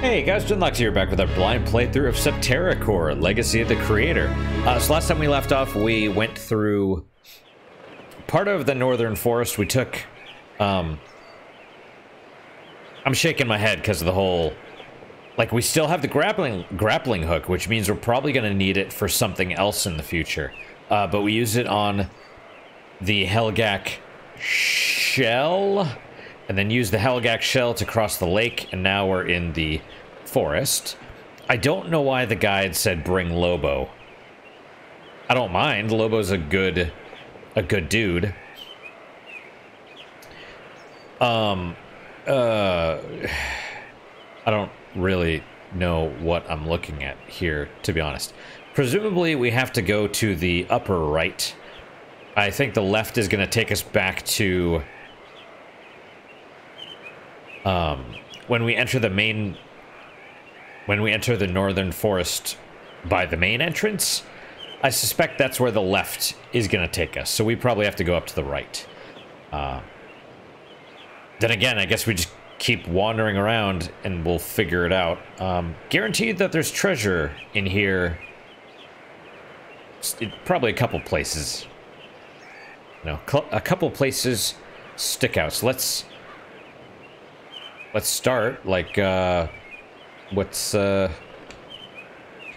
Hey guys, Junlux here, back with our blind playthrough of Septerra Core, Legacy of the Creator. So last time we left off, we went through part of the northern forest. We took, I'm shaking my head because of the whole, like, we still have the grappling hook, which means we're probably going to need it for something else in the future. But we use it on the Helgak shell, and then use the Helgak shell to cross the lake, and now we're in the forest. I don't know why the guide said bring Lobo. I don't mind. Lobo's a good dude. I don't really know what I'm looking at here, to be honest. Presumably we have to go to the upper right. I think the left is going to take us back to when we enter the northern forest by the main entrance. I suspect that's where the left is going to take us, so we probably have to go up to the right. Then again, I guess we just keep wandering around and we'll figure it out. Guaranteed that there's treasure in here. Probably a couple places. No, a couple places stick out. So let's start, like, what's, oh,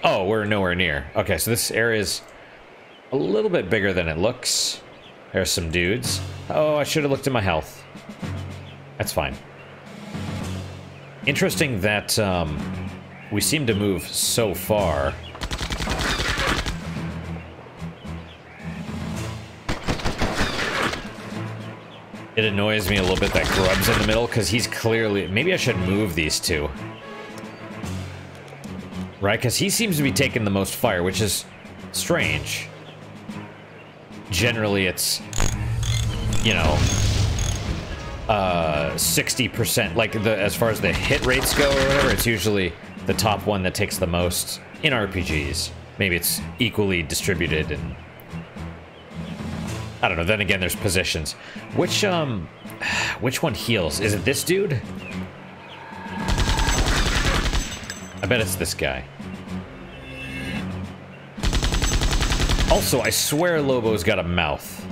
we're nowhere near. Okay, so this area is a little bit bigger than it looks. There's some dudes. Oh, I should have looked at my health. That's fine. Interesting that, we seem to move so far. It annoys me a little bit that Grub's in the middle, because he's clearly... Maybe I should move these two. Right, because he seems to be taking the most fire, which is strange. Generally, it's, you know, 60%. Like, as far as the hit rates go or whatever, it's usually the top one that takes the most in RPGs. Maybe it's equally distributed and... I don't know, then again, there's positions. Which one heals? Is it this dude? I bet it's this guy. Also, I swear Lobo's got a mouth.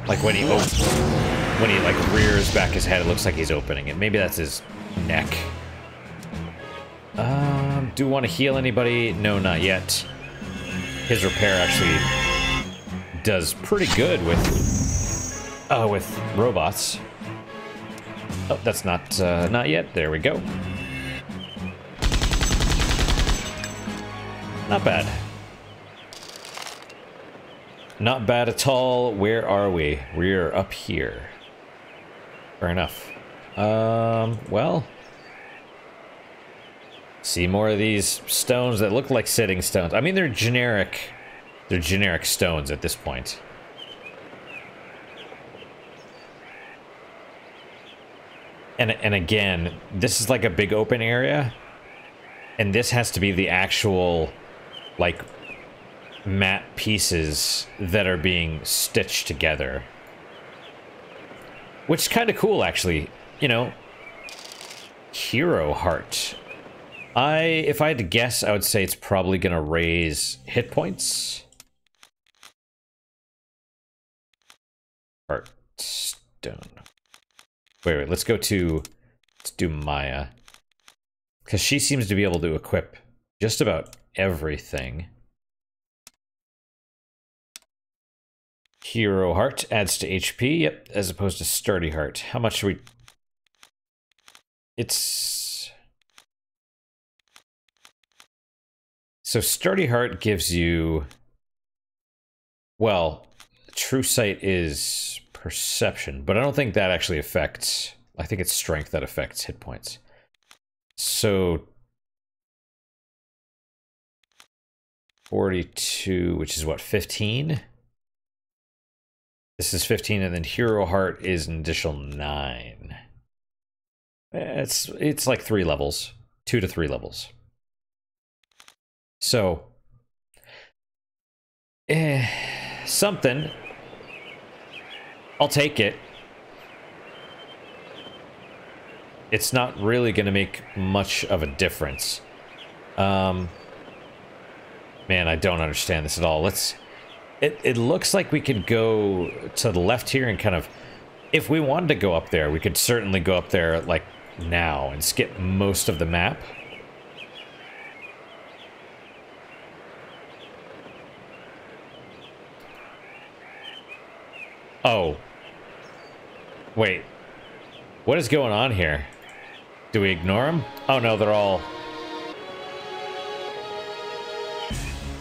Like when he like rears back his head, it looks like he's opening it. Maybe that's his neck. Do you want to heal anybody? No, not yet. His repair actually does pretty good with robots. Oh, that's not yet. There we go. Not bad. Not bad at all. Where are we? We're up here. Fair enough. Well, see more of these stones that look like sitting stones. I mean, they're generic. They're generic stones at this point. And again, this is like a big open area. And this has to be the actual, like, matte pieces that are being stitched together. Which is kind of cool, actually. You know, Hero Heart. If I had to guess, I would say it's probably going to raise hit points. Heartstone. Wait, let's do Maya. Because she seems to be able to equip just about everything. Hero Heart adds to HP, yep, as opposed to Sturdy Heart. How much should we... It's... So Sturdy Heart gives you... Well, True Sight is perception, but I don't think that actually affects... I think it's strength that affects hit points. So... 42, which is what, 15? This is 15, and then Hero Heart is an additional 9. It's like 3 levels. 2 to 3 levels. So... something. I'll take it. it's not really going to make much of a difference. Man, I don't understand this at all. It looks like we could go to the left here and kind of, if we wanted to go up there, we could certainly go up there like now and skip most of the map. Oh. Wait. What is going on here? Do we ignore them? Oh no, they're all...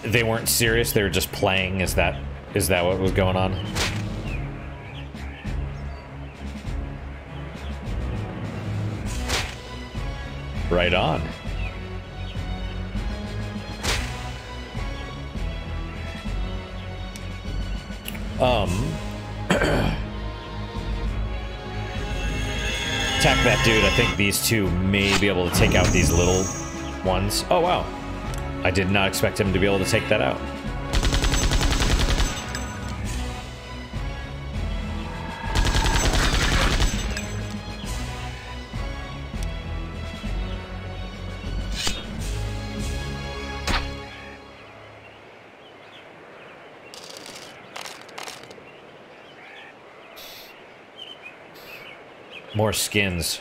They weren't serious, they were just playing. Is that what was going on? Right on. Attack that dude. I think these two may be able to take out these little ones. Oh, wow. I did not expect him to be able to take that out. More skins.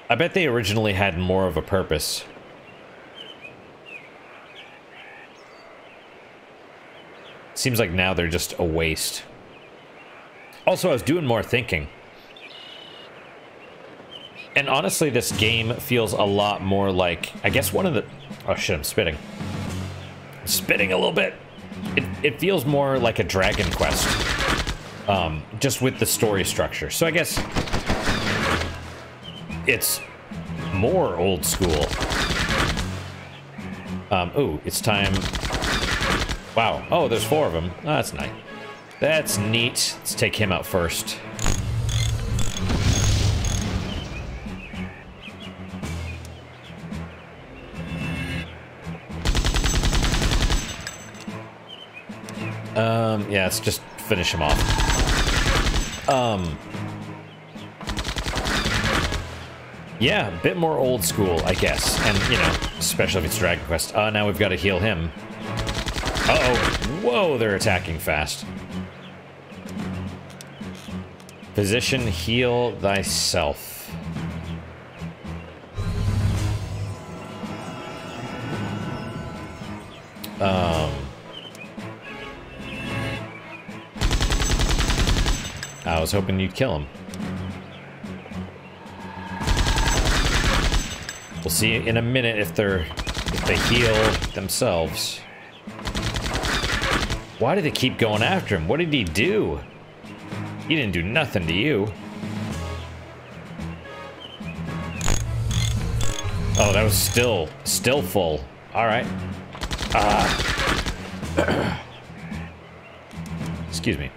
I bet they originally had more of a purpose. Seems like now they're just a waste. Also, I was doing more thinking. And honestly, this game feels a lot more like... I guess one of the... Oh shit, I'm spitting. I'm spitting a little bit. It feels more like a Dragon Quest. Just with the story structure. So I guess... it's more old school. Ooh, it's time... Wow. Oh, there's 4 of them. Oh, that's nice. That's neat. Let's take him out first. Yeah, let's just finish him off. Yeah, a bit more old school, I guess. And, you know, especially if it's Dragon Quest. Now we've got to heal him. Uh-oh. Whoa, they're attacking fast. Position, heal thyself. I was hoping you'd kill him. We'll see in a minute if they heal themselves. Why did they keep going after him? What did he do? He didn't do nothing to you. Oh, that was still full. All right. Excuse me.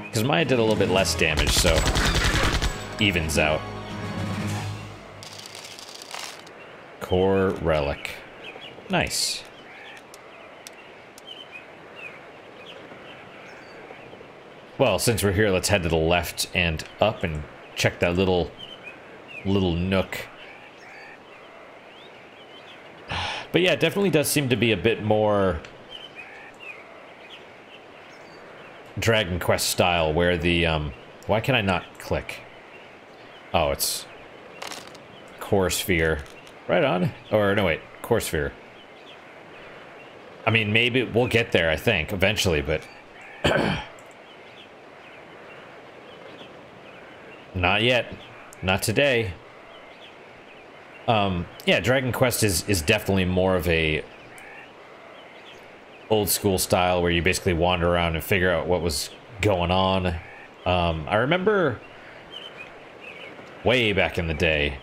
Because Maya did a little bit less damage, so evens out. Core relic. Nice. Well, since we're here, let's head to the left and up and check that little nook. But yeah, it definitely does seem to be a bit more Dragon Quest style, where the why can I not click? Oh, it's Core Sphere. Right on. Or no, wait, Core Sphere. I mean, maybe we'll get there, I think, eventually, but not yet. Not today. Yeah, Dragon Quest is definitely more of a old school style where you basically wander around and figure out what was going on. I remember way back in the day,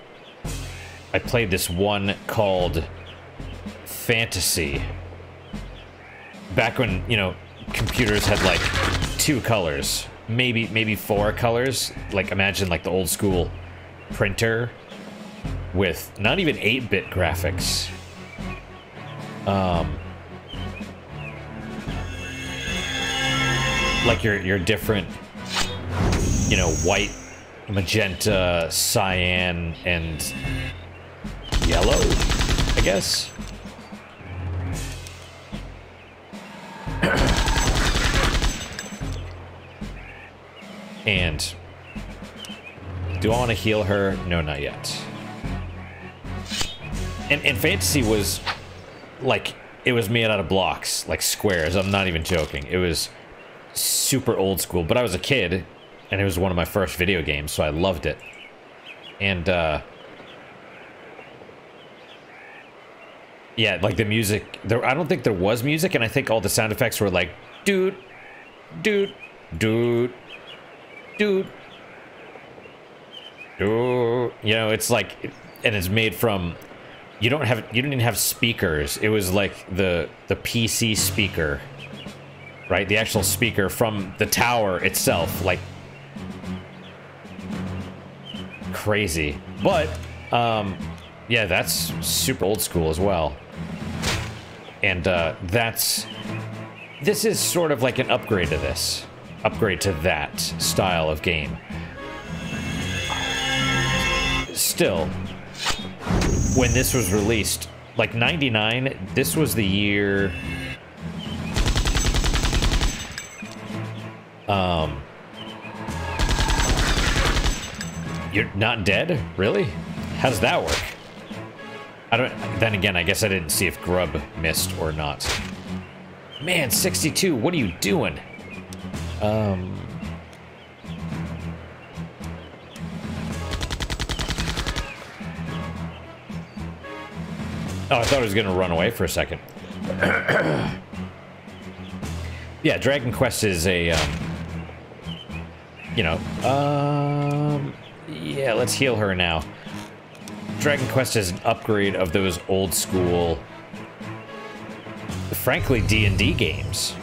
I played this one called Fantasy. Back when, you know, computers had like 2 colors, maybe 4 colors. Like imagine like the old school printer with not even 8-bit graphics. like your different, you know, white, magenta, cyan, and yellow, I guess. And do I want to heal her? No, not yet. And Fantasy was like, it was made out of blocks, like squares. I'm not even joking. It was super old school, but I was a kid and it was one of my first video games, so I loved it. And yeah, like the music there, I don't think there was music, and I think all the sound effects were like dude, dude, dude, dude, dude. You know, it's like, and it's made from, you didn't even have speakers. It was like the PC speaker, right? The actual speaker from the tower itself, like crazy. But yeah, that's super old school as well. And this is sort of like an upgrade to this, upgrade to that style of game. Still, when this was released, like 99, this was the year you're not dead? Really? How does that work? I don't, then again, I guess I didn't see if Grub missed or not. Man, 62, what are you doing? Oh, I thought I was gonna run away for a second. Yeah, Dragon Quest is a, you know, yeah, let's heal her now. Dragon Quest is an upgrade of those old school, frankly, D&D games,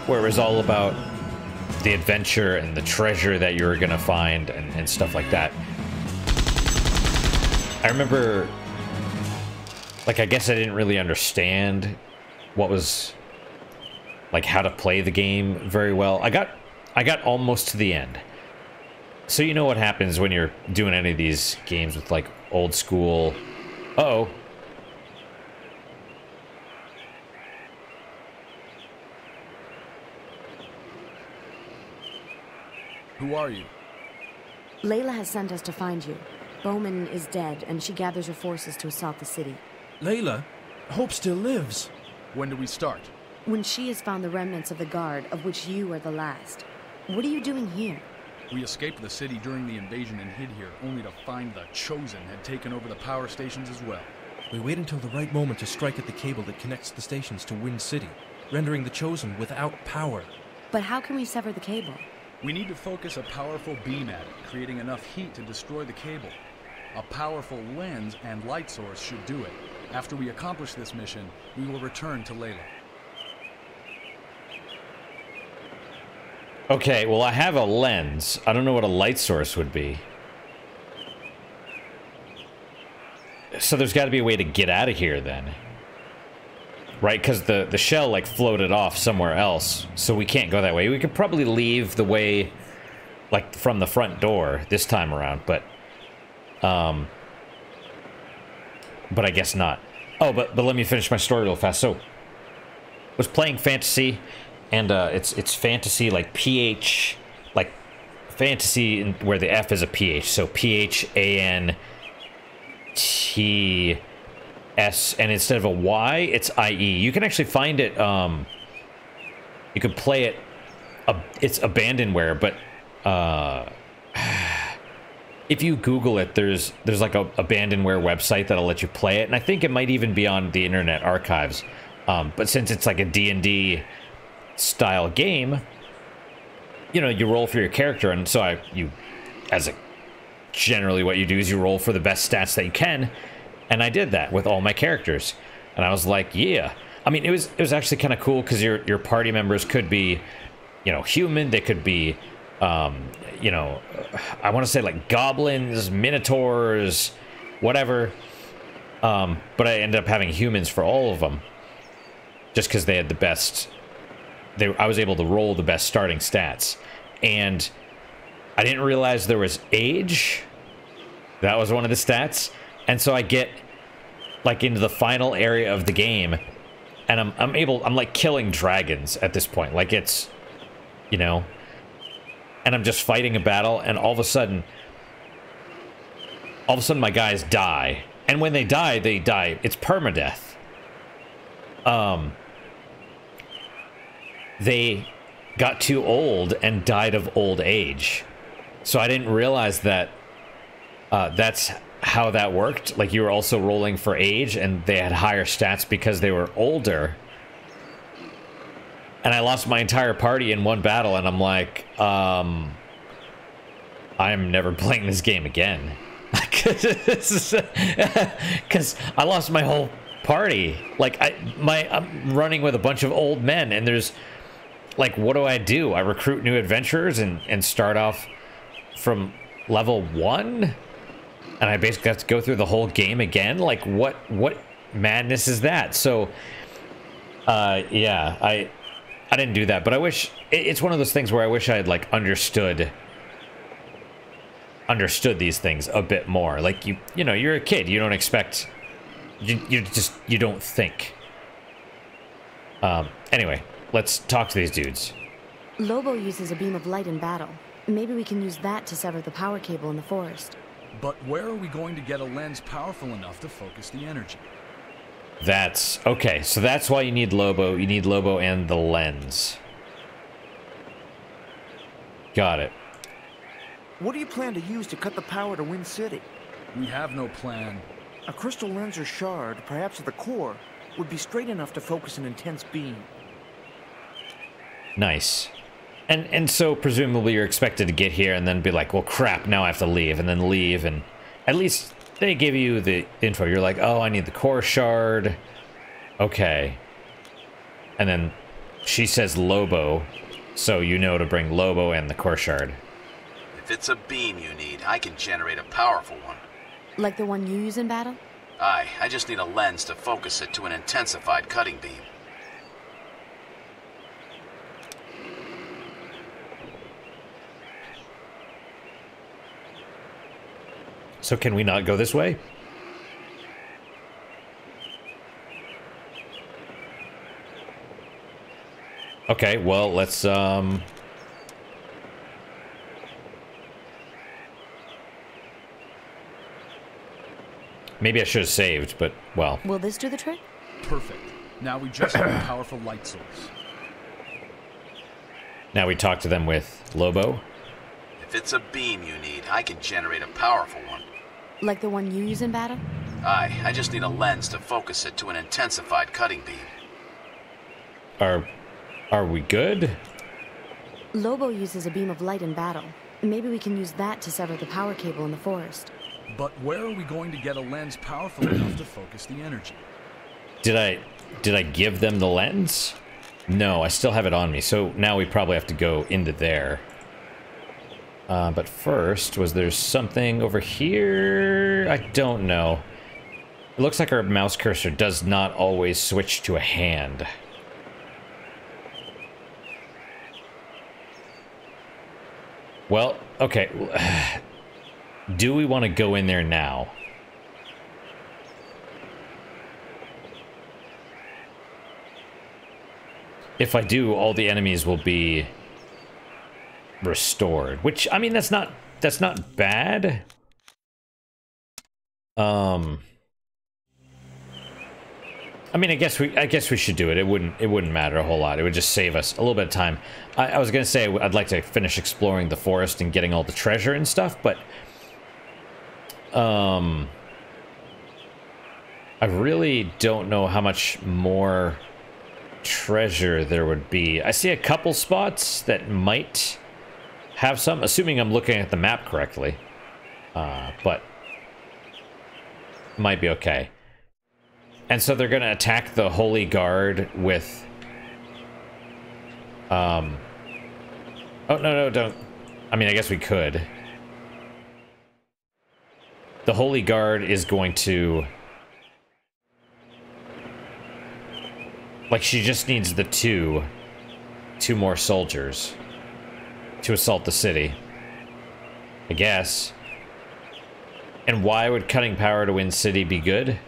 where it was all about the adventure and the treasure that you were gonna find and stuff like that. I remember, like, I guess I didn't really understand what was, like, how to play the game very well. I got almost to the end. So you know what happens when you're doing any of these games with, like, old school... Uh-oh. Who are you? Layla has sent us to find you. Bowman is dead, and she gathers her forces to assault the city. Layla? Hope still lives. When do we start? When she has found the remnants of the Guard, of which you are the last. What are you doing here? We escaped the city during the invasion and hid here, only to find the Chosen had taken over the power stations as well. We wait until the right moment to strike at the cable that connects the stations to Wind City, rendering the Chosen without power. But how can we sever the cable? We need to focus a powerful beam at it, creating enough heat to destroy the cable. A powerful lens and light source should do it. After we accomplish this mission, we will return to Layla. Okay, well, I have a lens. I don't know what a light source would be. So there's got to be a way to get out of here, then. Right? Because the shell, like, floated off somewhere else. So we can't go that way. We could probably leave the way, like, from the front door this time around, but I guess not. Oh, but let me finish my story real fast. So, I was playing Fantasy, and it's Fantasy, like PH, like Fantasy where the F is a PH. So PHANTS, and instead of a Y, it's IE. You can actually find it. You can play it. It's Abandonware, but if you Google it, there's like a Abandonware website that'll let you play it, and I think it might even be on the Internet Archives. But since it's like a D&D style game, you know, you roll for your character, and so generally what you do is you roll for the best stats that you can, and I did that with all my characters, and I was like, yeah. I mean, it was actually kind of cool because your party members could be, you know, human. They could be, you know, I want to say like goblins, minotaurs, whatever. But I ended up having humans for all of them, just because they had the best I was able to roll the best starting stats. And I didn't realize there was age. That was one of the stats. And so I get like into the final area of the game, and I'm like killing dragons at this point. Like it's, you know, and I'm just fighting a battle, and all of a sudden my guys die. And when they die, it's permadeath. They got too old and died of old age. So I didn't realize that that's how that worked. Like, you were also rolling for age, and they had higher stats because they were older. And I lost my entire party in one battle, and I'm like, I'm never playing this game again. Because I lost my whole party. Like, I'm running with a bunch of old men, and there's, like, what do? I recruit new adventurers and start off from level 1? And I basically have to go through the whole game again? Like, what madness is that? So, yeah, I didn't do that, but I wish... It's one of those things where I wish I had, like, understood these things a bit more. Like, you know, you're a kid. You don't expect... You don't think. Anyway, let's talk to these dudes. Lobo uses a beam of light in battle. Maybe we can use that to sever the power cable in the forest. But where are we going to get a lens powerful enough to focus the energy? That's... Okay, so that's why you need Lobo. You need Lobo and the lens. Got it. What do you plan to use to cut the power to Wind City? We have no plan. A crystal lens or shard, perhaps at the core, would be straight enough to focus an intense beam. Nice. And so presumably you're expected to get here and then be like, well, crap, now I have to leave, and then leave, and at least they give you the info. You're like, oh, I need the core shard. Okay. And then she says Lobo, so you know to bring Lobo and the core shard. If it's a beam you need, I can generate a powerful one. Like the one you use in battle? Aye, I just need a lens to focus it to an intensified cutting beam. So can we not go this way? Okay, well, let's, maybe I should have saved, but, well. Will this do the trick? Perfect. Now we just need a powerful light source. Now we talk to them with Lobo. If it's a beam you need, I can generate a powerful one. Like the one you use in battle? Aye, I just need a lens to focus it to an intensified cutting beam. Are we good? Lobo uses a beam of light in battle. Maybe we can use that to sever the power cable in the forest. But where are we going to get a lens powerful enough to focus the energy? Did I give them the lens? No, I still have it on me, so now we probably have to go into there. But first, was there something over here? I don't know. It looks like our mouse cursor does not always switch to a hand. Well, okay. Do we want to go in there now? If I do, all the enemies will be restored, which, I mean, that's not bad. I mean, I guess we should do it. It wouldn't matter a whole lot. It would just save us a little bit of time. I was gonna say I'd like to finish exploring the forest and getting all the treasure and stuff, but I really don't know how much more treasure there would be. I see a couple spots that might have some, assuming I'm looking at the map correctly, but might be okay. And so they're gonna attack the Holy Guard with oh no, don't. I mean, I guess we could. The Holy Guard is going to, like, she just needs the 2. 2 more soldiers to assault the city. I guess. And why would cutting power to win city be good?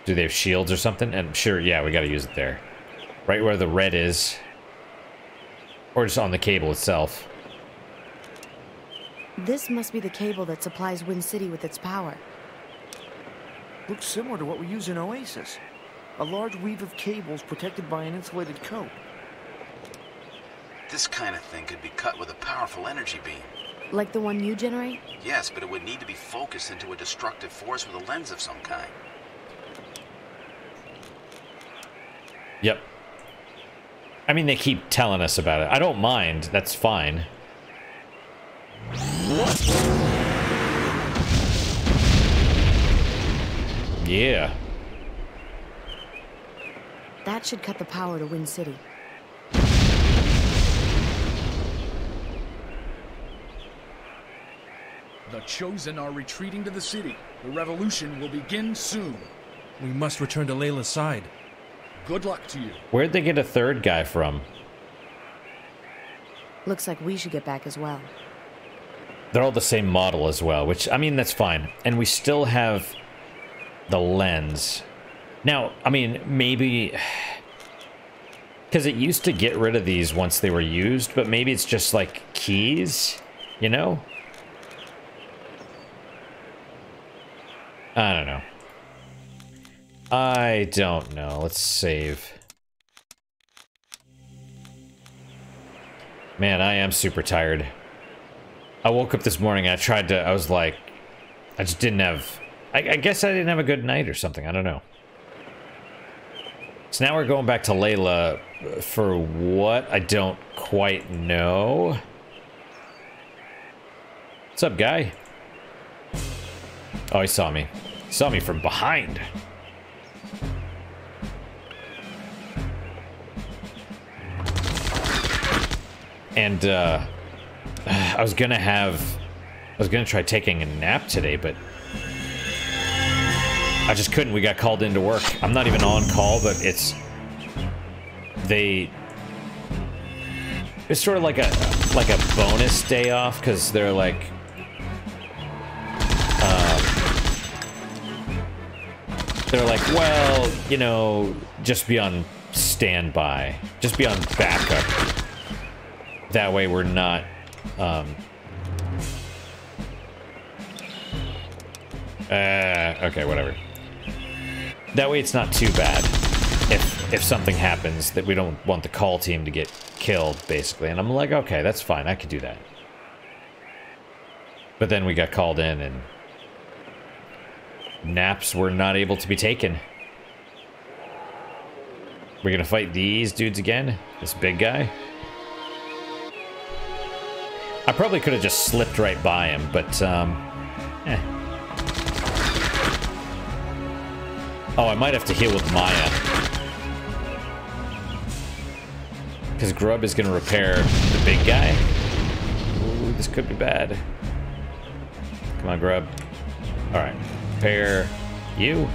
Do they have shields or something? And sure, yeah, we gotta use it there. Right where the red is. Or just on the cable itself. This must be the cable that supplies Wind City with its power. Looks similar to what we use in Oasis. A large weave of cables protected by an insulated coat. This kind of thing could be cut with a powerful energy beam. Like the one you generate? Yes, but it would need to be focused into a destructive force with a lens of some kind. Yep. I mean, they keep telling us about it. I don't mind. That's fine. Yeah. That should cut the power to Wind City. The Chosen are retreating to the city. The revolution will begin soon. We must return to Layla's side. Good luck to you. Where'd they get a third guy from? Looks like we should get back as well. They're all the same model as well, which, I mean, that's fine. And we still have the lens. Now, I mean, maybe... Because it used to get rid of these once they were used, but maybe it's just like keys, you know? I don't know. I don't know. Let's save. Man, I am super tired. I woke up this morning and I was like, I just didn't have, I guess I didn't have a good night or something. I don't know. So now we're going back to Layla for what? I don't quite know. What's up, guy? Oh, he saw me. He saw me from behind. And, I was gonna try taking a nap today, but I just couldn't. We got called into work. I'm not even on call, but it's sort of like a bonus day off, because they're like, well, you know, just be on standby, just be on backup. That way we're not, okay, whatever. That way it's not too bad if something happens that we don't want the call team to get killed, basically. And I'm like, okay, that's fine, I could do that. But then we got called in and naps were not able to be taken. We're gonna fight these dudes again? This big guy? I probably could have just slipped right by him, but, eh. Oh, I might have to heal with Maya. Because Grub is going to repair the big guy. Ooh, this could be bad. Come on, Grub. Alright. Repair you.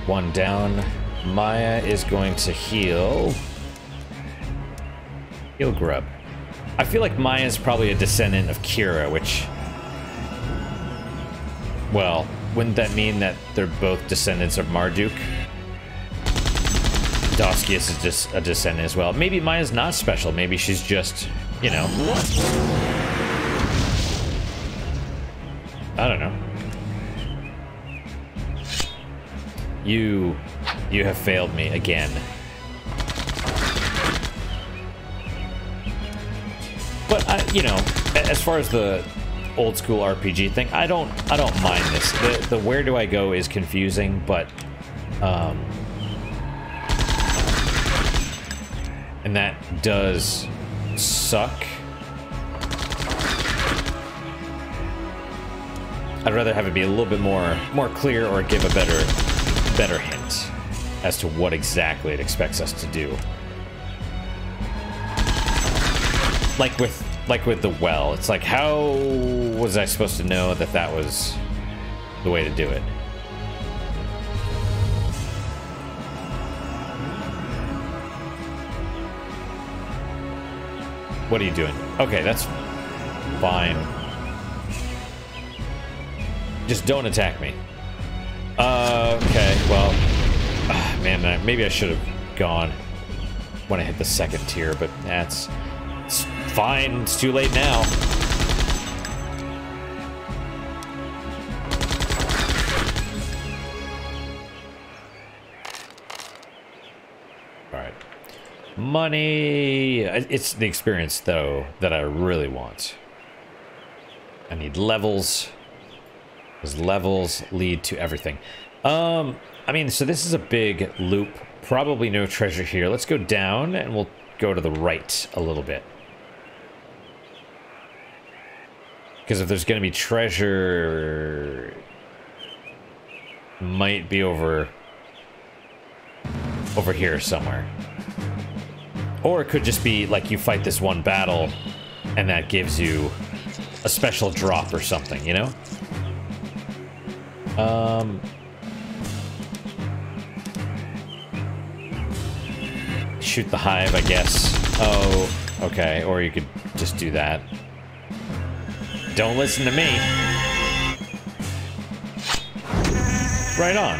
One down. Maya is going to heal... Heal Grub. I feel like Maya's probably a descendant of Kira, which... Well, wouldn't that mean that they're both descendants of Marduk? Doskius is just a descendant as well. Maybe Maya's not special. Maybe she's just, you know... I don't know. You have failed me again. But you know, as far as the old school RPG thing, I don't mind this. The where do I go is confusing, but and that does suck. I'd rather have it be a little bit more clear, or give a better hint as to what exactly it expects us to do. Like with the well, it's like, how was I supposed to know that that was the way to do it? What are you doing? Okay, that's fine. Just don't attack me. Okay, well... man, maybe I should have gone when I hit the second tier, but it's fine. It's too late now. Alright. Money! It's the experience, though, that I really want. I need levels. Because levels lead to everything. I mean, so this is a big loop. Probably no treasure here. Let's go down, and we'll go to the right a little bit. Because if there's going to be treasure... might be over here somewhere. Or it could just be like you fight this one battle and that gives you a special drop or something, you know? Shoot the hive, I guess. Oh, okay. Or you could just do that. Don't listen to me. Right on.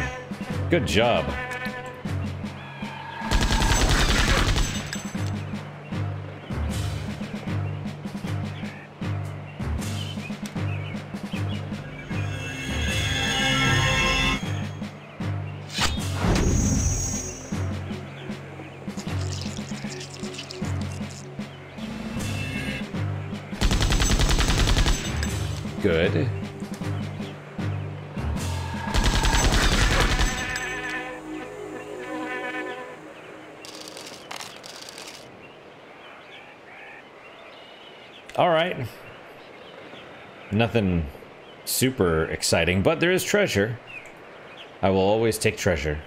Good job. Good. All right. Nothing super exciting, but there is treasure. I will always take treasure.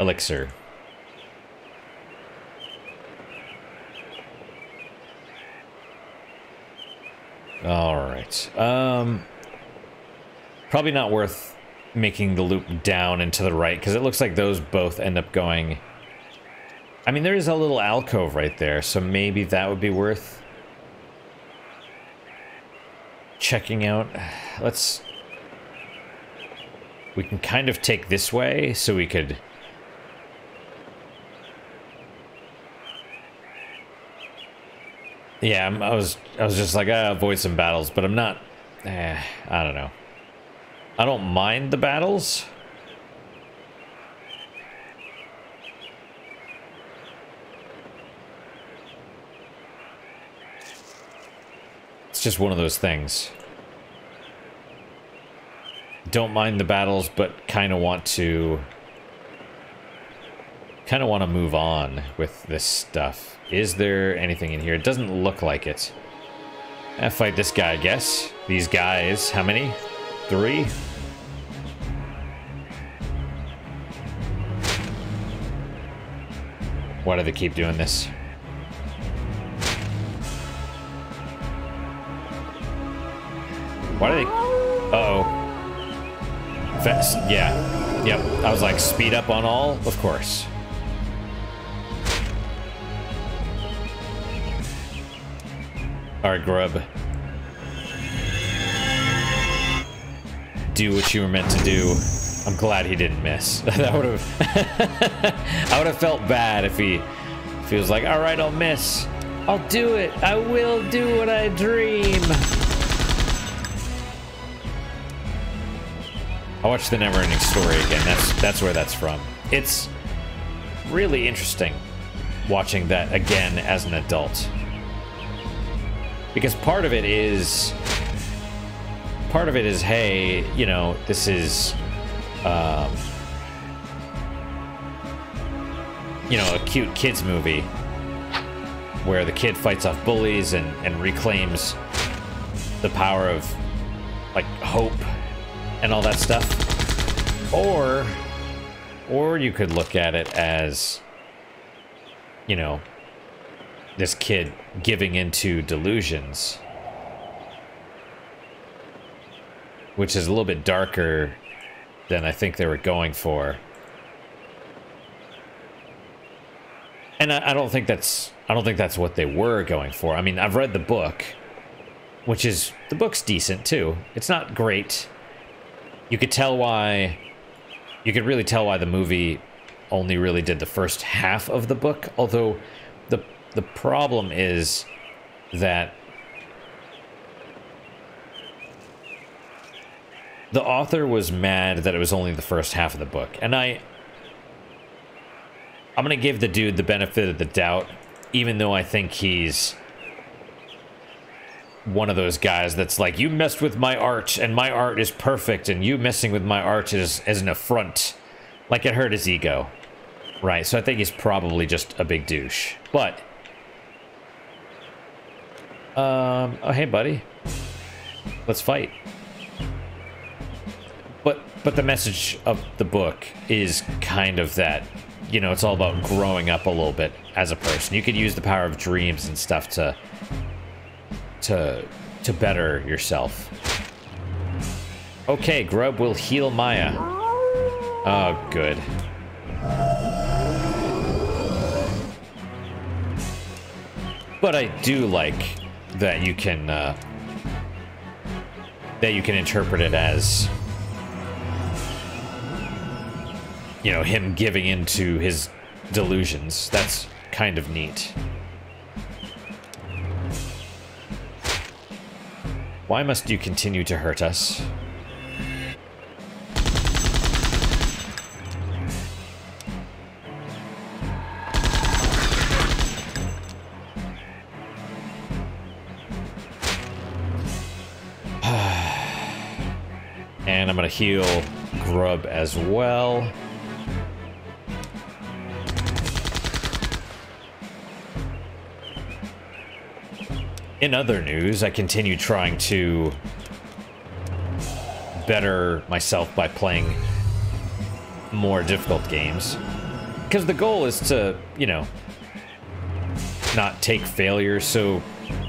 Elixir. All right. Probably not worth making the loop down and to the right, because it looks like those both end up going... I mean, there is a little alcove right there, so maybe that would be worth checking out. Let's... We can kind of take this way, so we could... Yeah, I was just like, avoid some battles, but I'm not... I don't know. I don't mind the battles. It's just one of those things. Don't mind the battles, but kind of want to move on with this stuff. Is there anything in here? It doesn't look like it. Fight this guy, I guess. These guys, how many? 3? Why do they keep doing this? Why do they... Uh-oh. Fast. Yeah. Yep. I was like, speed up on all? Of course. Alright, grub. Do what you were meant to do. I'm glad he didn't miss. That would have... I would have felt bad if he was like, alright, I'll miss. I'll do it. I will do what I dream. I watched The Neverending Story again. That's where that's from. It's really interesting watching that again as an adult. Because part of it is, hey, you know, this is, you know, a cute kids movie where the kid fights off bullies and reclaims the power of, like, hope and all that stuff. Or you could look at it as, you know, this kid giving into delusions, which is a little bit darker than I think they were going for. And I don't think that's what they were going for. I mean, I've read the book, which is, the book's decent too. It's not great. You could really tell why the movie only really did the first half of the book, although the problem is that the author was mad that it was only the first half of the book, and I'm gonna give the dude the benefit of the doubt, even though I think he's one of those guys that's like, you messed with my art, and my art is perfect, and you messing with my art is an affront. Like, it hurt his ego. Right, so I think he's probably just a big douche. But, oh, hey, buddy. Let's fight. But the message of the book is kind of that, you know, it's all about growing up a little bit as a person. You could use the power of dreams and stuff to better yourself. Okay, Grub will heal Maya. Oh, good. But I do like that you can interpret it as, you know, him giving into his delusions. That's kind of neat. Why must you continue to hurt us? And I'm gonna heal Grub as well. In other news, I continue trying to better myself by playing more difficult games. Because the goal is to, you know, not take failure so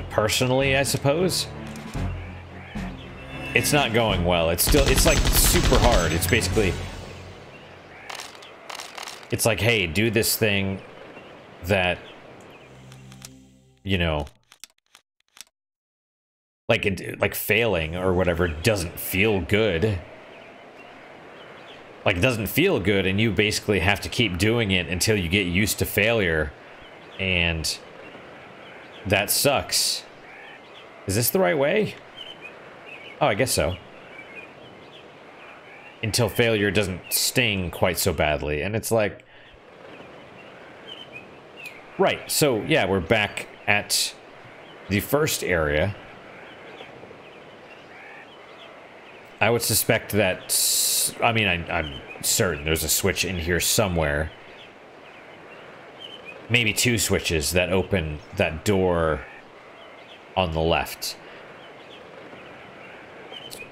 personally, I suppose. It's not going well. It's like super hard. It's basically, it's like, hey, do this thing that, you know, like failing or whatever doesn't feel good. Like, it doesn't feel good, and you basically have to keep doing it until you get used to failure, and that sucks. Is this the right way? Oh, I guess so. Until failure doesn't sting quite so badly, and it's like... Right, so yeah, we're back at the first area. I would suspect that... I mean, I'm certain there's a switch in here somewhere. Maybe two switches that open that door on the left.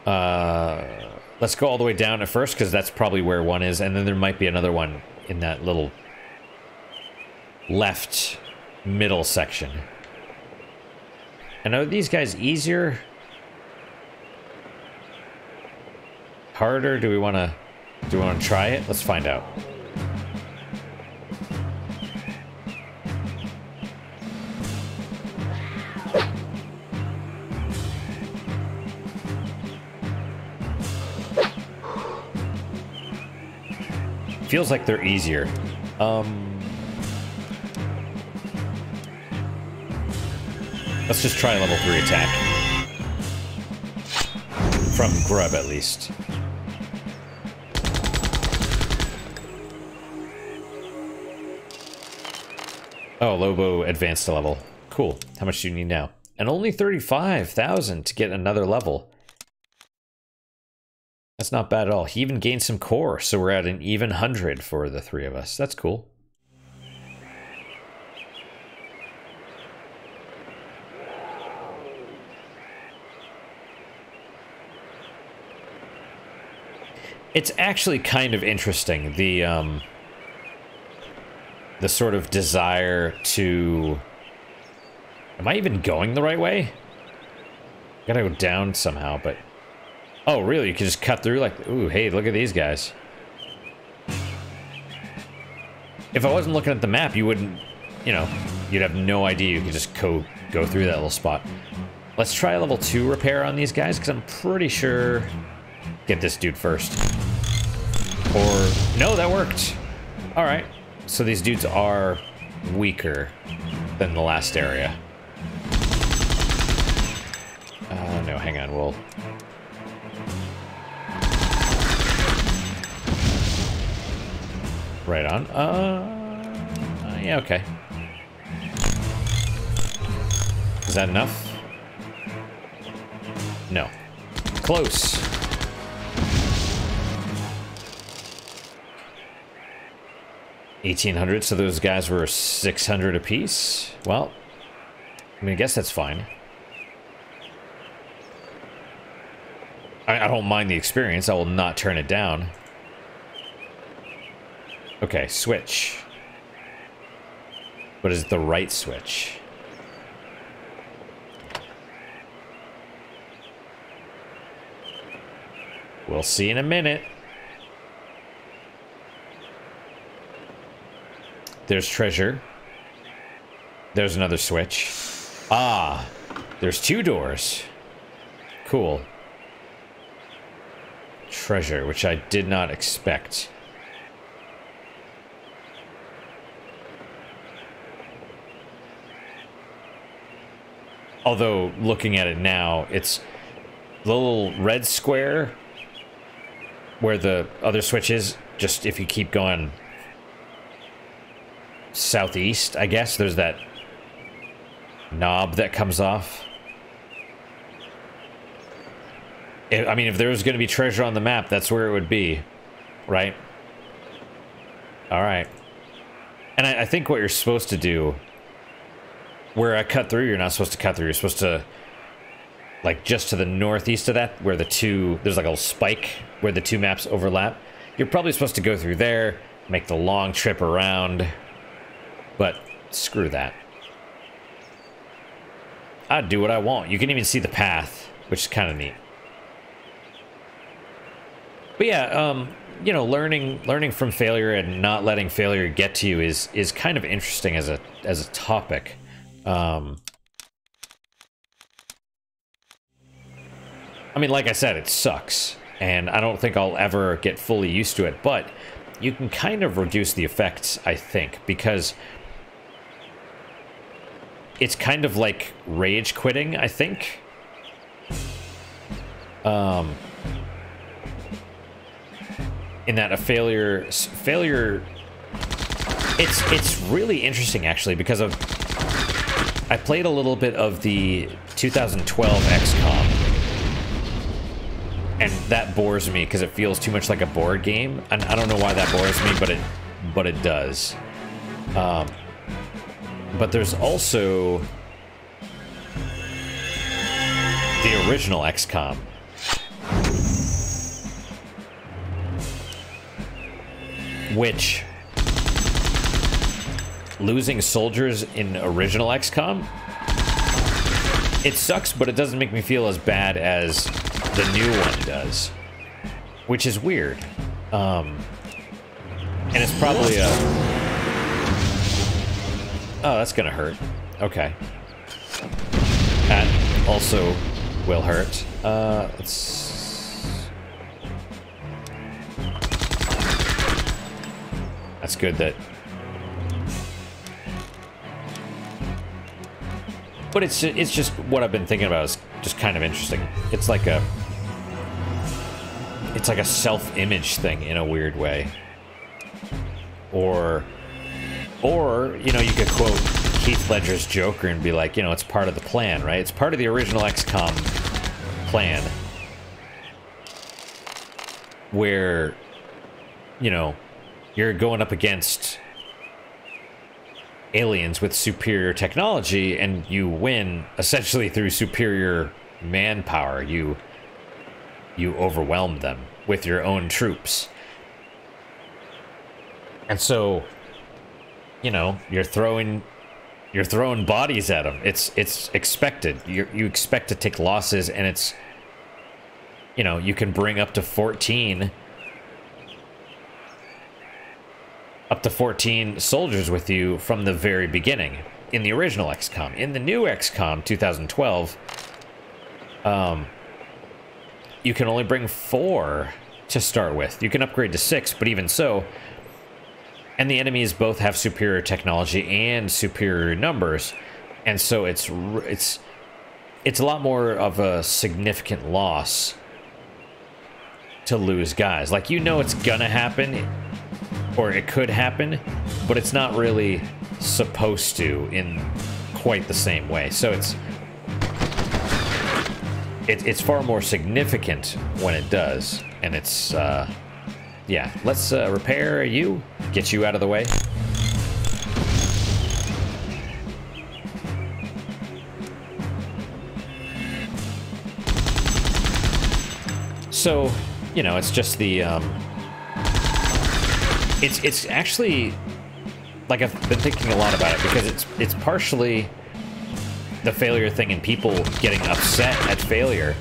Let's go all the way down at first, because that's probably where one is, and then there might be another one in that little left middle section. And are these guys easier? Harder? Do we want to try it? Let's find out. Feels like they're easier. Let's just try level 3 attack. From Grub, at least. Oh, Lobo advanced a level. Cool. How much do you need now? And only 35,000 to get another level. That's not bad at all. He even gained some core, so we're at an even 100 for the three of us. That's cool. It's actually kind of interesting, the sort of desire to... Am I even going the right way? Gotta go down somehow, but... Oh, really? You can just cut through like... Ooh, hey, look at these guys. If I wasn't looking at the map, you wouldn't you know, you'd have no idea you could just go through that little spot. Let's try a level 2 repair on these guys, because I'm pretty sure... Get this dude first. Or... No, that worked! Alright. So these dudes are weaker than the last area. No, hang on, we'll... Right on. Yeah, okay. Is that enough? No. Close. $1,800, so those guys were 600 apiece. Well, I mean, I guess that's fine. I don't mind the experience. I will not turn it down. Okay, switch. But is it the right switch? We'll see in a minute. There's treasure. There's another switch. Ah, there's 2 doors. Cool. Treasure, which I did not expect. Although, looking at it now, it's the little red square where the other switch is. Just if you keep going southeast, I guess, there's that knob that comes off. I mean, if there was going to be treasure on the map, that's where it would be, right? Alright. And I think what you're supposed to do... Where I cut through, you're not supposed to cut through. You're supposed to, like, just to the northeast of that, where the two, there's like a little spike where the 2 maps overlap. You're probably supposed to go through there, make the long trip around, but screw that. I'd do what I want. You can even see the path, which is kind of neat. But yeah, you know, learning from failure and not letting failure get to you is kind of interesting as a topic. I mean, like I said, it sucks, and I don't think I'll ever get fully used to it, but you can kind of reduce the effects, I think, because it's kind of like rage quitting, I think. In that a failure, it's really interesting, actually, because I played a little bit of the 2012 XCOM, and that bores me because it feels too much like a board game, and I don't know why that bores me, but it does. But there's also the original XCOM, which, losing soldiers in original XCOM, it sucks, but it doesn't make me feel as bad as the new one does, which is weird. And it's probably a... Oh, that's gonna hurt. Okay. That also will hurt. That's good that... But it's just what I've been thinking about is just kind of interesting. It's like a self-image thing in a weird way. Or you know, you could quote Heath Ledger's Joker and be like, you know, it's part of the plan, right? It's part of the original XCOM plan, where, you know, you're going up against aliens with superior technology, and you win essentially through superior manpower. You overwhelm them with your own troops. And so, you know, you're throwing bodies at them. It's expected. You expect to take losses, and it's, you know, you can bring up to 14 up to 14 soldiers with you from the very beginning in the original XCOM. In the new XCOM 2012, you can only bring 4 to start with. You can upgrade to 6, but even so, and the enemies both have superior technology and superior numbers, and so it's a lot more of a significant loss to lose guys. Like, you know it's gonna happen, or it could happen, but it's not really supposed to in quite the same way. So it's far more significant when it does, and it's yeah. Let's repair you, get you out of the way. So, you know, it's just the it's actually, like, I've been thinking a lot about it, because it's partially the failure thing and people getting upset at failure.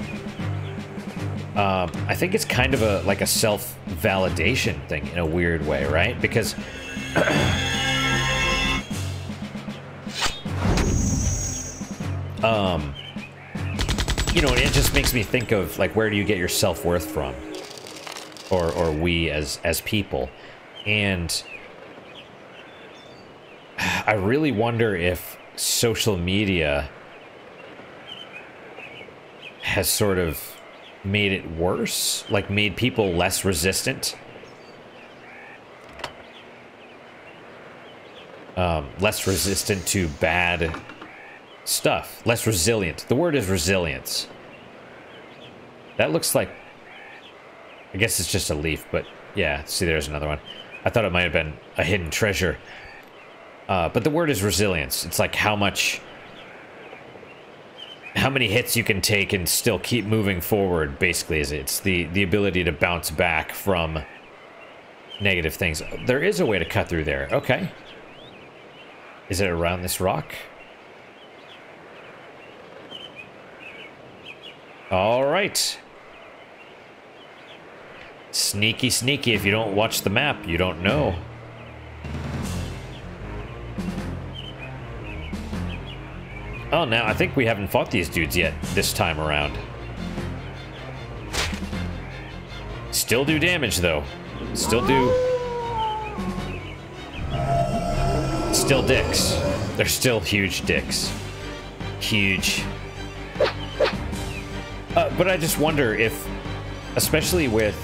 I think it's kind of a self-validation thing in a weird way, right? Because you know, it just makes me think of, like, where do you get your self-worth from? Or we as people. And I really wonder if social media has sort of made it worse, like made people less resistant, less resistant to bad stuff, less resilient. The word is resilience. That looks like, I guess it's just a leaf, but yeah, see, there's another one. I thought it might have been a hidden treasure. But the word is resilience. It's like how many hits you can take and still keep moving forward, basically. It's the ability to bounce back from negative things. There is a way to cut through there. Okay. Is it around this rock? All right. Sneaky, sneaky. If you don't watch the map, you don't know. Oh, now I think we haven't fought these dudes yet this time around. Still do damage, though. Still dicks. They're still huge dicks. Huge. But I just wonder if, especially with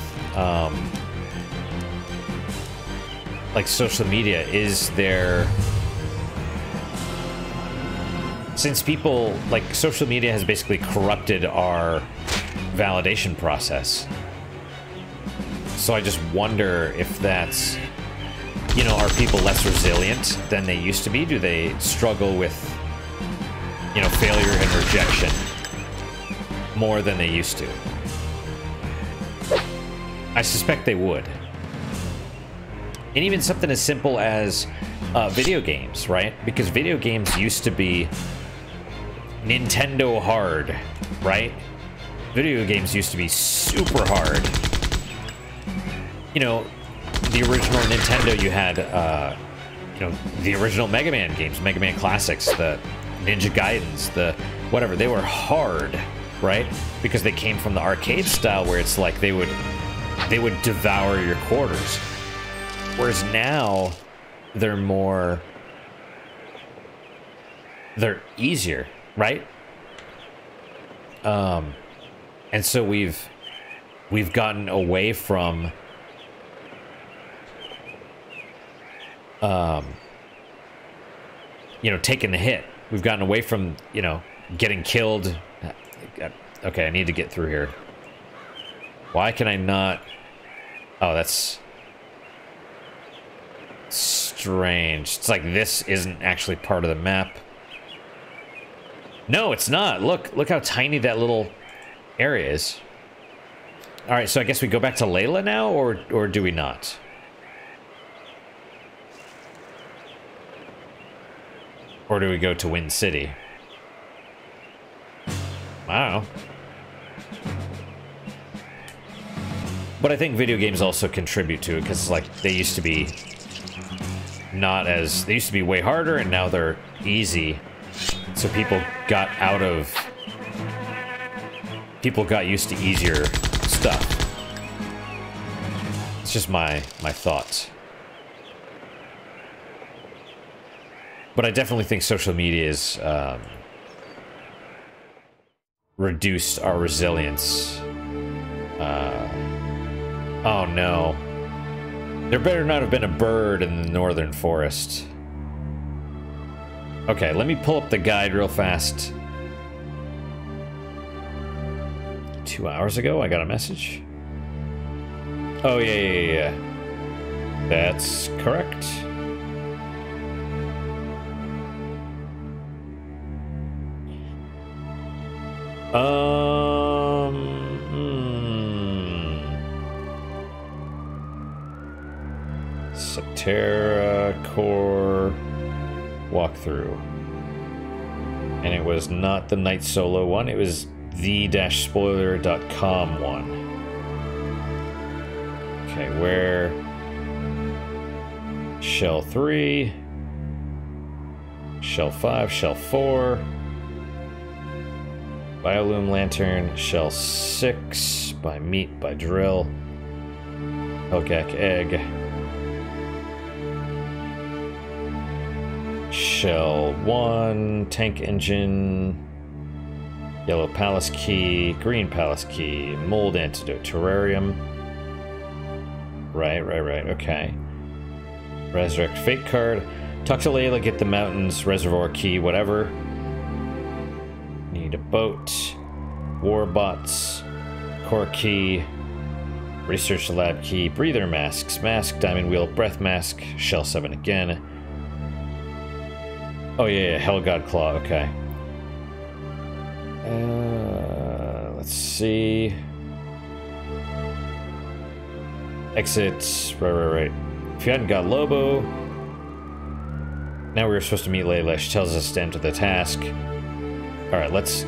like social media, is there, since people, like, social media has basically corrupted our validation process. So I just wonder if that's, you know, are people less resilient than they used to be? Do they struggle with, you know, failure and rejection more than they used to? I suspect they would. And even something as simple as video games, right? Because video games used to be Nintendo hard, right? Video games used to be super hard. You know, the original Nintendo, you had, you know, the original Mega Man games, Mega Man Classics, the Ninja Gaidens, the whatever, they were hard, right? Because they came from the arcade style where it's like they would devour your quarters. Whereas now, they're easier, right? And so we've gotten away from you know, taking the hit. We've gotten away from, you know, getting killed. Okay, I need to get through here. Why can I not? Oh, that's strange. It's like this isn't actually part of the map. No, it's not. Look how tiny that little area is. All right, so I guess we go back to Layla now, or do we not? Or do we go to Wind City? I don't know. But I think video games also contribute to it, because, like, they used to be not as... They used to be way harder, and now they're easy. So people got out of... People got used to easier stuff. It's just my thoughts. But I definitely think social media has reduced our resilience. Oh no. There better not have been a bird in the northern forest. Okay, let me pull up the guide real fast. 2 hours ago, I got a message. Oh, yeah. That's correct. Septerra core walkthrough. And it was not the Night Solo one, it was the-spoiler.com one. Okay, where? Shell 3, Shell 5, Shell 4, Biolume Lantern, Shell 6, by Meat, by Drill, Hellgak Egg, Shell 1, Tank Engine, Yellow Palace Key, Green Palace Key, Mold Antidote, Terrarium. Right, okay. Resurrect Fate card. Talk to Layla, get the mountains, Reservoir Key, whatever. Need a boat. Warbots. Core Key. Research Lab Key. Breather Masks. Mask. Diamond Wheel. Breath Mask. Shell 7 again. Oh yeah, Hell God Claw, okay. Let's see. Exit. Right. If you hadn't got Lobo. Now we were supposed to meet Layla. She tells us to enter the task. Alright, let's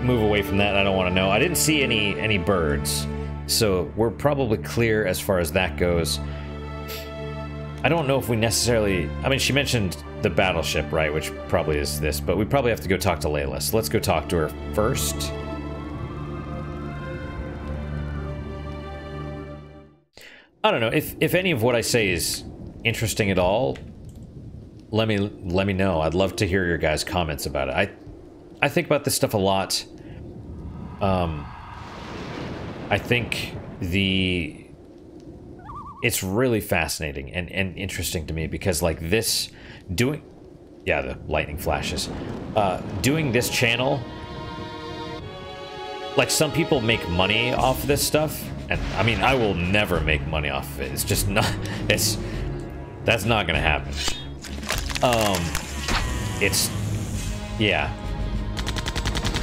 move away from that. I don't want to know. I didn't see any birds. So we're probably clear as far as that goes. I don't know if we necessarily... I mean, she mentioned the battleship, right? Which probably is this. But we probably have to go talk to Layla. So let's go talk to her first. I don't know. If any of what I say is interesting at all, let me know. I'd love to hear your guys' comments about it. I think about this stuff a lot. I think it's really fascinating and interesting to me because like this the lightning flashes. Doing this channel, like some people make money off this stuff, and I mean I will never make money off of it. It's just not. That's not gonna happen.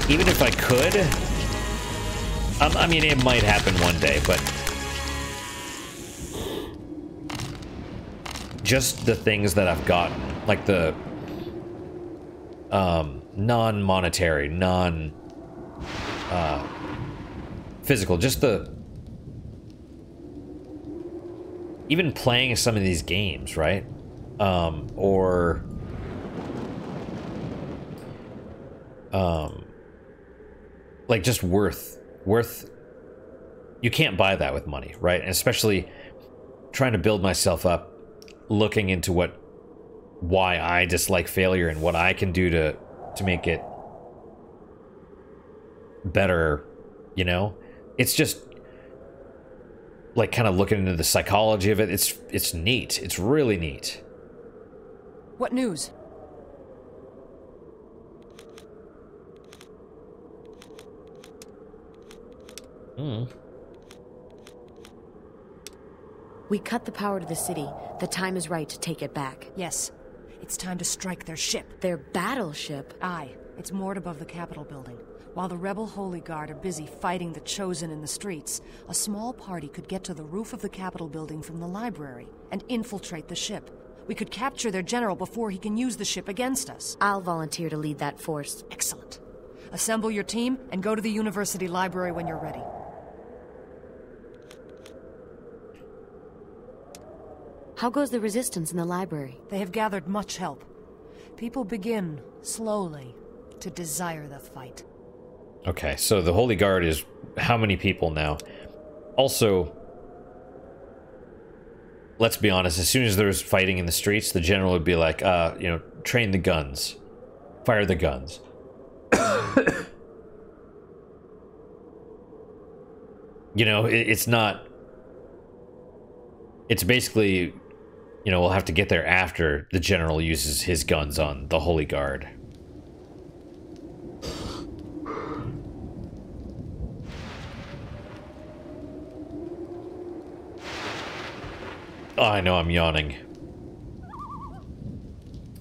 Even if I could, I mean, it might happen one day, but just the things that I've gotten, like the non-monetary, physical, just even playing some of these games, right? Like just worth, you can't buy that with money, right? And especially trying to build myself up, looking into why I dislike failure and what I can do to make it better, you know? It's just like kind of looking into the psychology of it. It's neat. It's really neat. What news? We cut the power to the city. The time is right to take it back. Yes. It's time to strike their ship. Their battleship? Aye. It's moored above the Capitol building. While the rebel Holy Guard are busy fighting the Chosen in the streets, a small party could get to the roof of the Capitol building from the library and infiltrate the ship. We could capture their general before he can use the ship against us. I'll volunteer to lead that force. Excellent. Assemble your team and go to the university library when you're ready. How goes the resistance in the library? They have gathered much help. People begin, slowly, to desire the fight. Okay, so the Holy Guard is how many people now? Also, let's be honest, as soon as there's fighting in the streets, the general would be like, you know, train the guns. Fire the guns. You know, it's not... It's basically, you know, we'll have to get there after the general uses his guns on the Holy Guard. Oh, I know I'm yawning.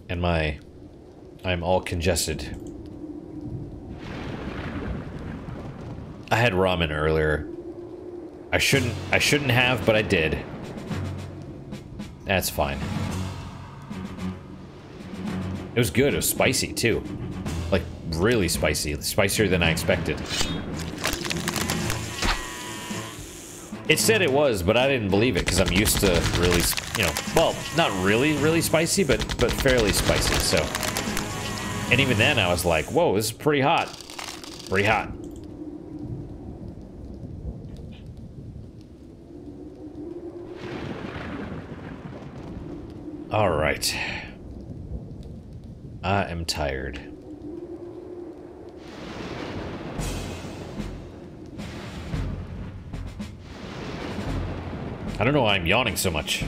And I'm all congested. I had ramen earlier. I shouldn't have, but I did. That's fine. It was good. It was spicy too. Like really spicy. Spicier than I expected. It said it was, but I didn't believe it because I'm used to really, you know, well, not really spicy, but fairly spicy. So, and even then I was like, whoa, this is pretty hot. Pretty hot. All right. I am tired. I don't know why I'm yawning so much.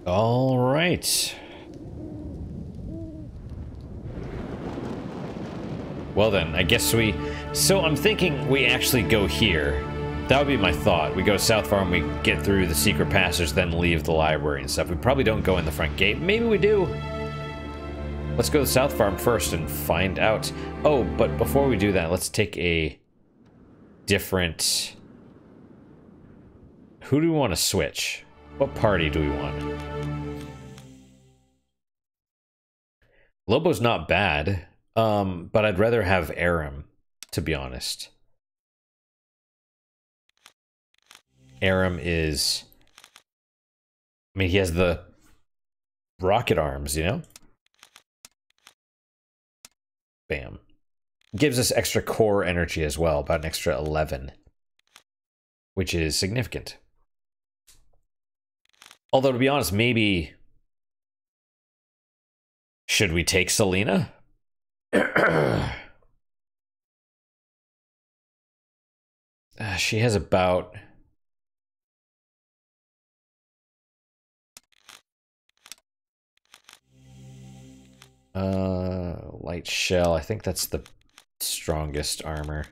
All right. Well then, I guess so I'm thinking we actually go here. That would be my thought. We go South Farm, we get through the secret passage, then leave the library and stuff. We probably don't go in the front gate. Maybe we do. Let's go to South Farm first and find out. Oh, but before we do that, let's take a different... Who do we want to switch? What party do we want? Lobo's not bad. But I'd rather have Aram, to be honest. Aram is... I mean, he has the rocket arms, you know? Bam. Gives us extra core energy as well, about an extra 11. Which is significant. Although, to be honest, maybe... Should we take Selena? She has about... light shell. I think that's the strongest armor.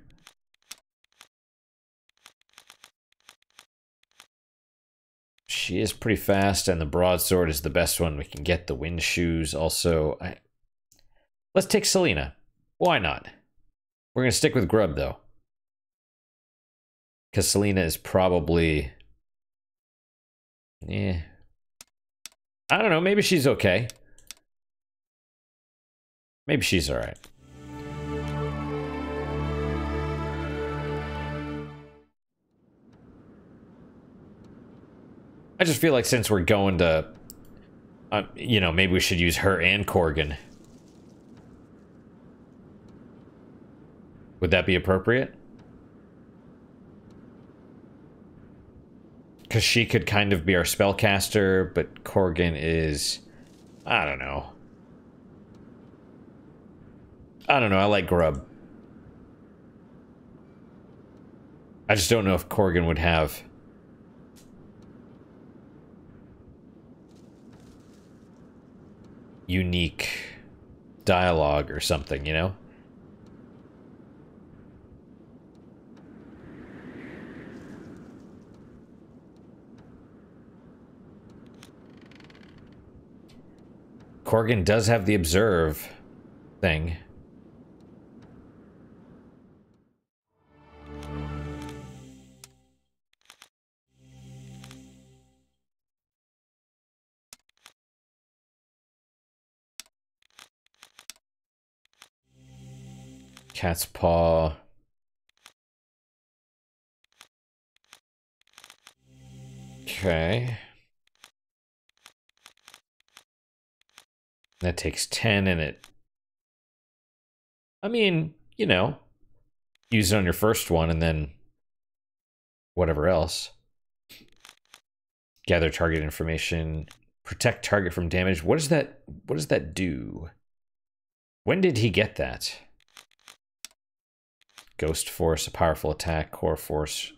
She is pretty fast, and the broadsword is the best one we can get. The wind shoes also... Let's take Selena. Why not? We're going to stick with Grub, though. Because Selena is probably... I don't know. Maybe she's okay. Maybe she's alright. I just feel like since we're going to... you know, maybe we should use her and Corgan. Would that be appropriate? Because she could kind of be our spellcaster, but Corgan is... I don't know. I don't know, I like Grub. I just don't know if Corgan would have... unique dialogue or something, you know? Corgan does have the observe thing. Cat's paw. Okay. That takes 10 and it... I mean, you know, use it on your first one and then whatever else. Gather target information. Protect target from damage. What does that do? When did he get that? Ghost Force, a powerful attack. Core Force.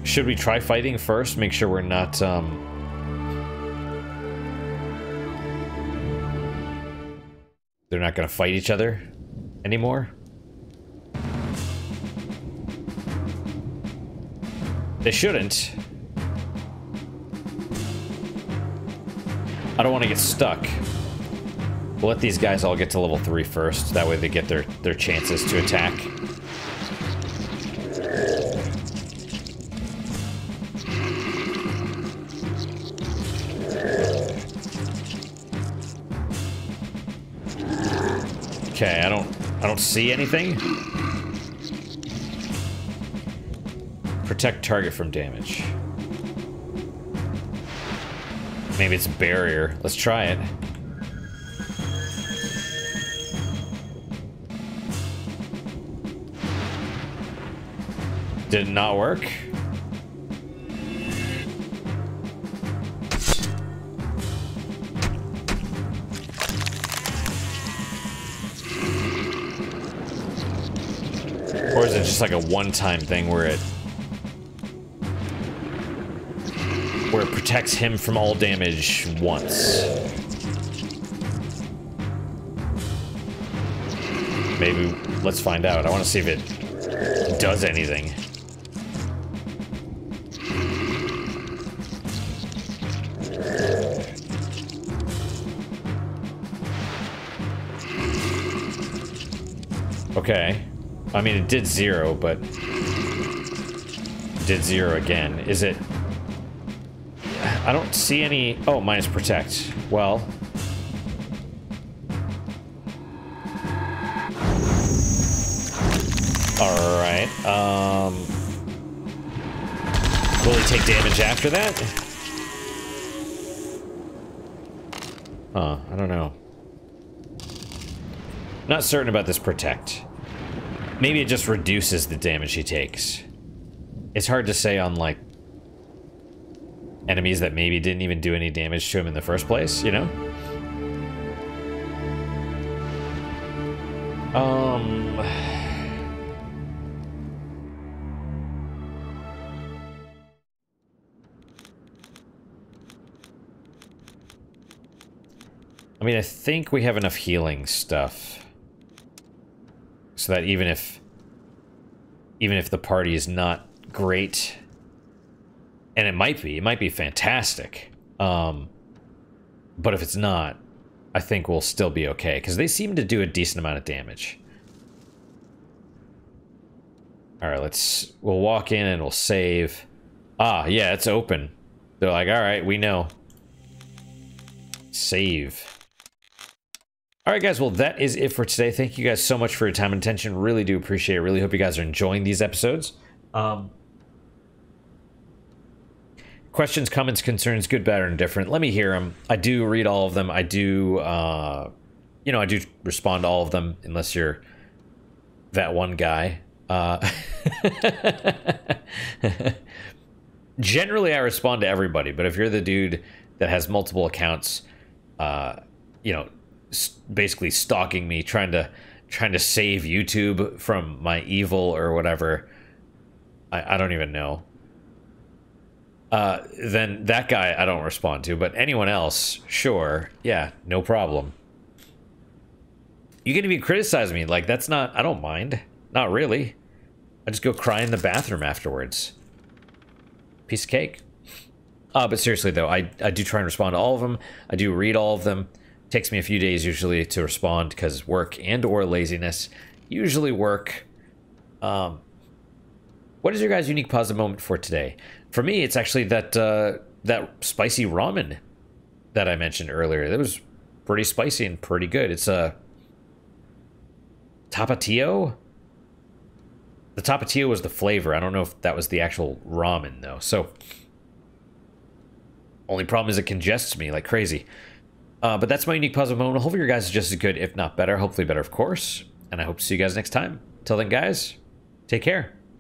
Should we try fighting first? Make sure we're not, they're not gonna fight each other anymore? They shouldn't. I don't want to get stuck. We'll let these guys all get to level 3 first. That way they get their chances to attack. Okay, I don't see anything. Protect target from damage. Maybe it's a barrier. Let's try it. Did it not work? Or is it just like a one-time thing where it protects him from all damage once? Maybe let's find out. I want to see if it does anything. Okay. I mean, it did 0, but it did 0 again. Is it... I don't see any... Oh, minus protect. Well... Alright, will he take damage after that? Huh, I don't know. Not certain about this protect. Maybe it just reduces the damage he takes. It's hard to say on, like, enemies that maybe didn't even do any damage to him in the first place, you know? I mean, I think we have enough healing stuff. So that even if the party is not great, and it might be fantastic, but if it's not, I think we'll still be okay, because they seem to do a decent amount of damage. Alright, we'll walk in and we'll save. Ah, yeah, it's open. They're like, alright, we know. Save. Alright guys, well that is it for today. Thank you guys so much for your time and attention. Really do appreciate it. Really hope you guys are enjoying these episodes. Questions, comments, concerns, good, bad, or indifferent. Let me hear them. I do read all of them. I do, you know, I do respond to all of them, unless you're that one guy. Generally, I respond to everybody, but if you're the dude that has multiple accounts, you know, basically stalking me, trying to save YouTube from my evil or whatever, I don't even know. Then that guy I don't respond to, but anyone else, sure, yeah, no problem. You can even criticize me, like, that's not, I don't mind. Not really. I just go cry in the bathroom afterwards. Piece of cake. But seriously though, I do try and respond to all of them. I do read all of them. Takes me a few days usually to respond because work and or laziness. Usually work. What is your guys' unique positive moment for today? For me, it's actually that that spicy ramen that I mentioned earlier. That was pretty spicy and pretty good. It's a Tapatio? The Tapatio was the flavor. I don't know if that was the actual ramen, though. So, only problem is it congests me like crazy. But that's my unique positive moment. Hopefully your guys is just as good, if not better. Hopefully better, of course. And I hope to see you guys next time. Till then, guys, take care.